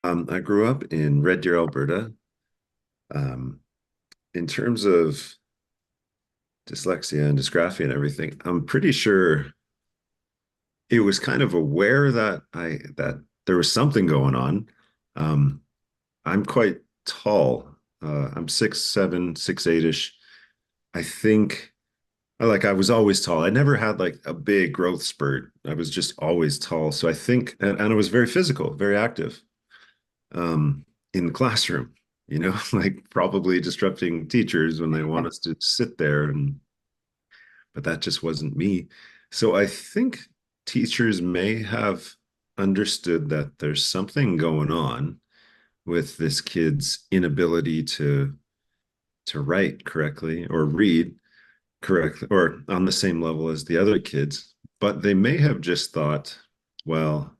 I grew up in Red Deer, Alberta. Um, in terms of dyslexia and dysgraphia and everything, I'm pretty sure it was kind of aware that there was something going on. Um, I'm quite tall. I'm 6'7", 6'8" ish. I think I was always tall. I never had like a big growth spurt. I was just always tall. So I think, and I was very physical, very active. In the classroom, like probably disrupting teachers when they want us to sit there but that just wasn't me. So I think teachers may have understood that there's something going on with this kid's inability to write correctly or read correctly or on the same level as the other kids, but they may have just thought, well,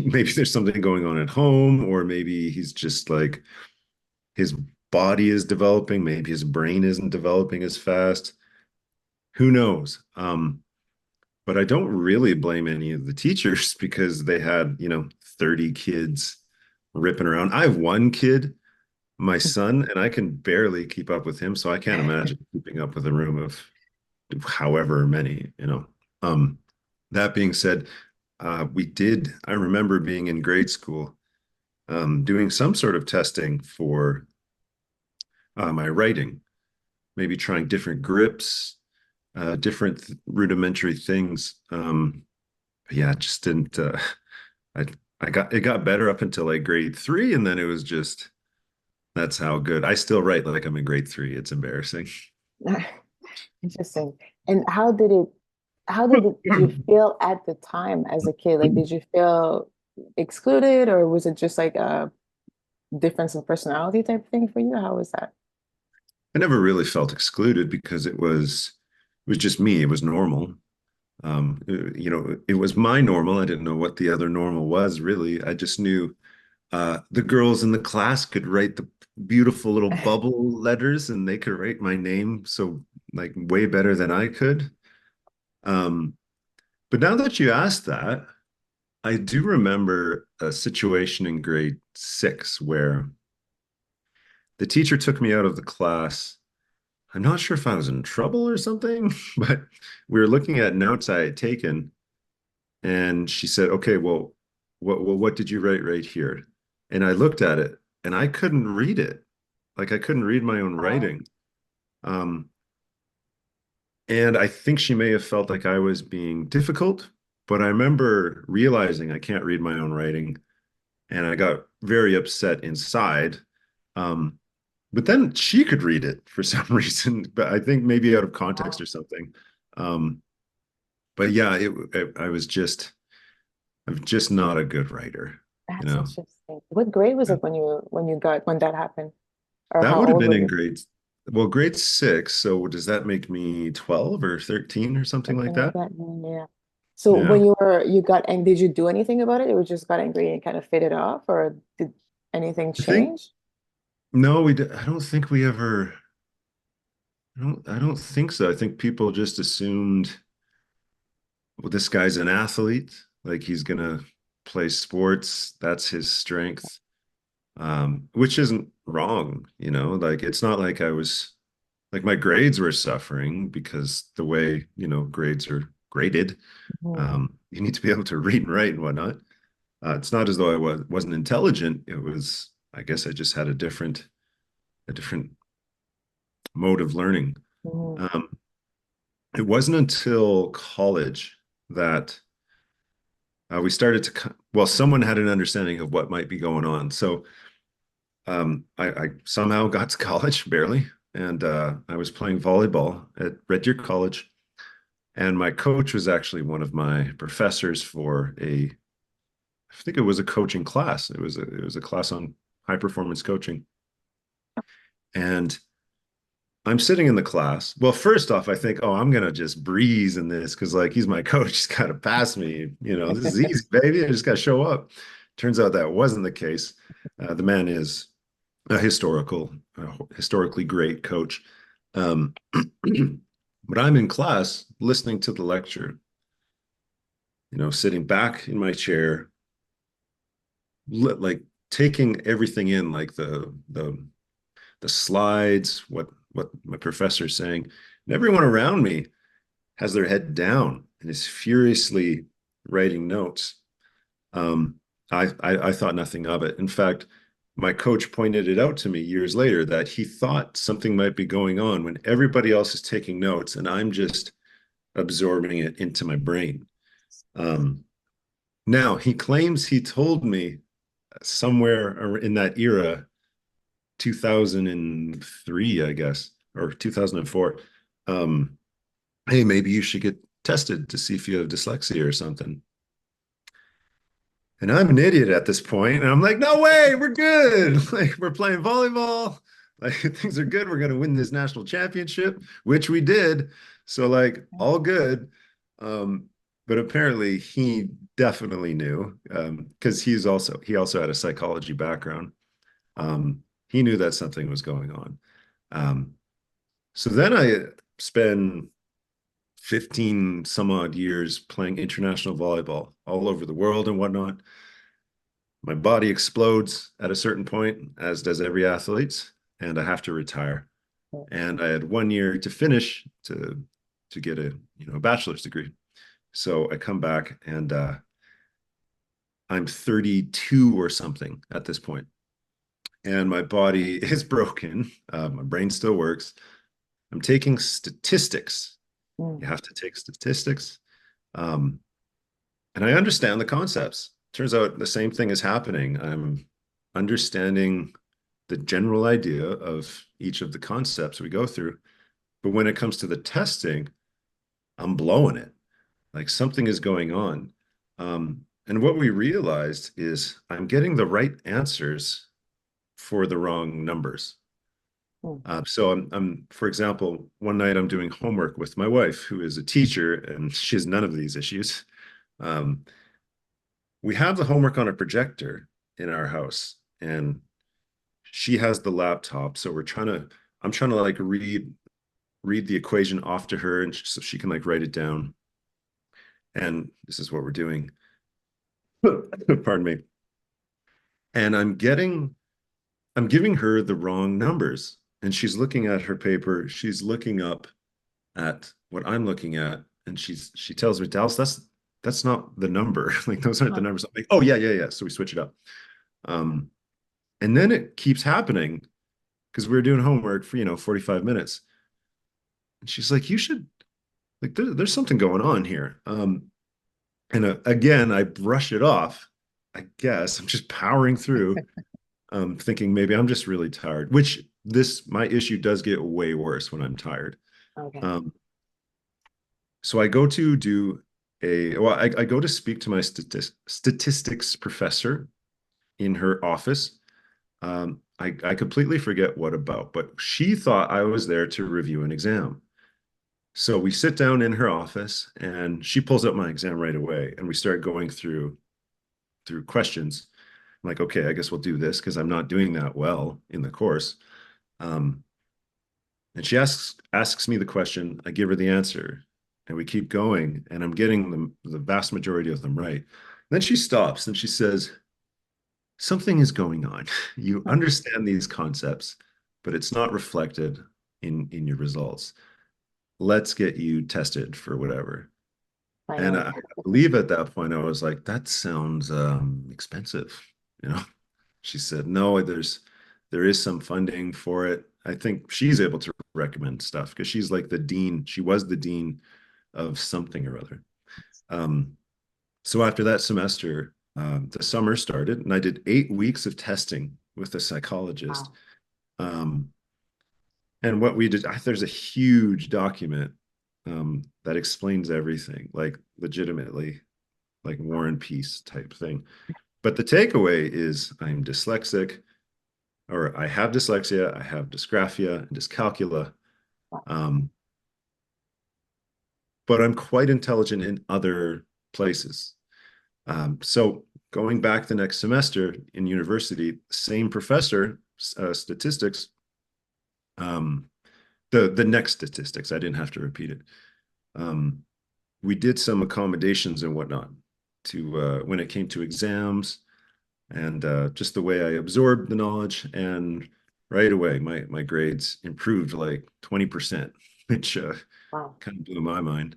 maybe there's something going on at home, or maybe he's just like his body is developing, maybe his brain isn't developing as fast. Who knows? But I don't really blame any of the teachers because they had, 30 kids ripping around. I have one kid, my son, and I can barely keep up with him. So I can't imagine keeping up with a room of however many. Um, that being said, I remember being in grade school, doing some sort of testing for my writing, maybe trying different grips, different rudimentary things. Yeah, it just didn't. I it got better up until like grade three, and then it was just that's how good. I still write like I'm in grade three. It's embarrassing. Interesting. And how did you feel at the time as a kid? Like, did you feel excluded, or was it just like a difference in personality type thing for you? How was that? I never really felt excluded because it was just me. It was normal. It was my normal. I didn't know what the other normal was really. I just knew the girls in the class could write the beautiful little bubble letters and they could write my name so like way better than I could. Um, but now that you asked that, I do remember a situation in grade six where the teacher took me out of the class. I'm not sure if I was in trouble or something, but we were looking at notes I had taken, and she said, "Okay, well, what did you write right here?" And I looked at it, and I couldn't read it. Like I couldn't read my own Wow. writing. Um, and I think she may have felt like I was being difficult, but I remember realizing I can't read my own writing, and I got very upset inside. Um, but then she could read it for some reason, but I think maybe out of context Wow. or something. Um, but yeah, I'm just not a good writer, you That's know. interesting. What grade was it when that happened? Or That how would have old been were in you? grade six. So does that make me 12 or 13 or something like Something like that? that. Yeah. So Yeah. when you got and did you do anything about it? It was just got angry and kind of faded off, or did anything I think change? no, I don't think we ever I don't think so. I think people just assumed, well, this guy's an athlete, like he's gonna play sports, that's his strength. Which isn't wrong. Like it's not like I was like my grades were suffering because the way, grades are graded, Mhm. you need to be able to read and write and whatnot. It's not as though I wasn't intelligent. It was, I guess I just had a different mode of learning. Mhm. Um, it wasn't until college that we started well, someone had an understanding of what might be going on. So I somehow got to college, barely, and I was playing volleyball at Red Deer College. And my coach was actually one of my professors for I think it was a coaching class. It was a class on high performance coaching. And I'm sitting in the class. Well, first off, I think, oh, I'm gonna just breeze in this because like he's my coach. He's got to pass me. This is easy, baby. I just got to show up. Turns out that wasn't the case. The man is a historically great coach. Um, but I'm in class listening to the lecture, sitting back in my chair, like taking everything in, like the slides, what my professor's saying, and everyone around me has their head down and is furiously writing notes. Um, I thought nothing of it. In fact, my coach pointed it out to me years later that he thought something might be going on when everybody else is taking notes and I'm just absorbing it into my brain. Um, Now he claims he told me somewhere in that era, 2003, I guess, or 2004. Um, hey, maybe you should get tested to see if you have dyslexia or something. And I'm an idiot at this point, and I'm like, no way, we're good. Like we're playing volleyball, like things are good. We're gonna win this national championship, which we did. So like all good. Um, but apparently he definitely knew because he also had a psychology background. He knew that something was going on. Um, so then I spend 15 some odd years playing international volleyball all over the world and whatnot. My body explodes at a certain point, as does every athlete's, and I have to retire. And I had 1 year to finish to get a bachelor's degree. So I come back and I'm 32 or something at this point, and my body is broken. My brain still works. I'm taking statistics. You Mm. have to take statistics. Um, and I understand the concepts. Turns out the same thing is happening. I'm understanding the general idea of each of the concepts we go through. But when it comes to the testing, I'm blowing it. Like something is going on. And what we realized is I'm getting the right answers for the wrong numbers. Mm. So for example, one night I'm doing homework with my wife, who is a teacher, and she has none of these issues. Um, we have the homework on a projector in our house, and she has the laptop. So I'm trying to like read the equation off to her, and so she can like write it down. And this is what we're doing. Pardon me. And I'm giving her the wrong numbers, and she's looking at her paper. She's looking up at what I'm looking at, and she tells me, Dallas, that's not the number. Like those aren't the Huh. numbers. I'm like, oh yeah, yeah, yeah. So we switch it up. Um, and then it keeps happening because we were doing homework for 45 minutes. And she's like, you should like there's something going on here. And again, I brush it off. I guess I'm just powering through, thinking maybe I'm just really tired, which this my issue does get way worse when I'm tired. Okay. Um, So I go to do I go to speak to my statistics professor in her office. I completely forget what about, but she thought I was there to review an exam. So we sit down in her office and she pulls up my exam right away and we start going through questions. I'm like, okay, I guess we'll do this because I'm not doing that well in the course. Um, And she asks me the question, I give her the answer, and we keep going, and I'm getting the vast majority of them right. Then she stops and she says, something is going on. You Huh. understand these concepts, but it's not reflected in your results. Let's get you tested for whatever. And Finally. I believe at that point I was like, that sounds expensive, you know. She said, no, there is some funding for it. I think she's able to recommend stuff because she's like the dean. She was the dean of something or other. Um, so after that semester, the summer started, and I did 8 weeks of testing with a psychologist. Wow. Um, and what we did, there's a huge document that explains everything, like legitimately, like War and Peace type thing. But the takeaway is I'm dyslexic, or I have dyslexia, I have dysgraphia and dyscalculia, Wow. um, but I'm quite intelligent in other places. So going back the next semester in university, same professor, statistics, um, the next statistics, I didn't have to repeat it. Um, we did some accommodations and whatnot to when it came to exams. and just the way I absorbed the knowledge, and right away my grades improved like 20%, which Wow. kind of blew my mind.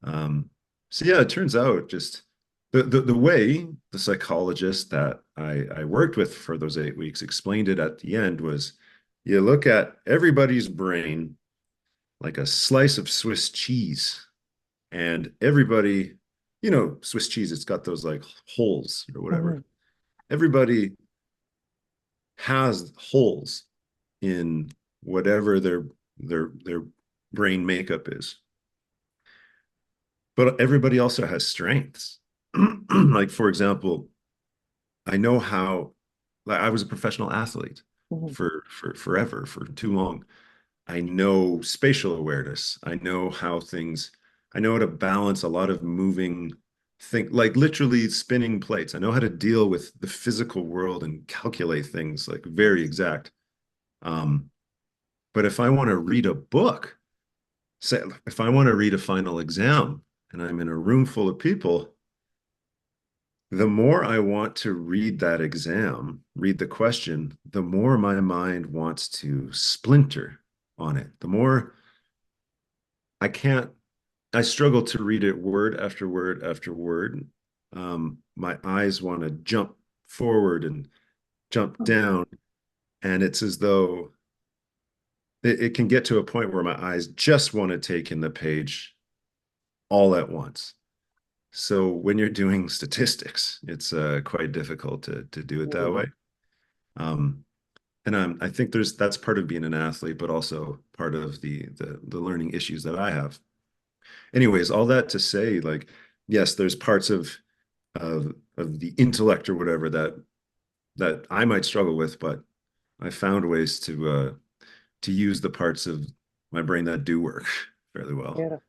Um, so yeah, it turns out just the way the psychologist that I worked with for those 8 weeks explained it at the end was, you look at everybody's brain like a slice of Swiss cheese, and everybody, Swiss cheese, it's got those like holes or whatever. Mhm. Everybody has holes in whatever their brain makeup is, but everybody also has strengths. Like, for example, I know how, like, I was a professional athlete Mhm. for forever, for too long. I know spatial awareness. I know how to balance a lot of moving thing, like literally spinning plates. I know how to deal with the physical world and calculate things like very Nice. exact. Um, but if I want to read a book, say if I want to read a final exam and I'm in a room full of people, the more I want to read that exam, read the question, the more my mind wants to splinter on it. The more I can't, I struggle to read it word after word after word. My eyes want to jump forward and jump Oh, down. And it's as though it can get to a point where my eyes just want to take in the page all at once. So when you're doing statistics, it's quite difficult to do it that yeah. way. Um, and I think that's part of being an athlete, but also part of the learning issues that I have. Anyways, all that to say, like, yes, there's parts of the intellect or whatever that I might struggle with, but I found ways to use the parts of my brain that do work fairly well. Beautiful.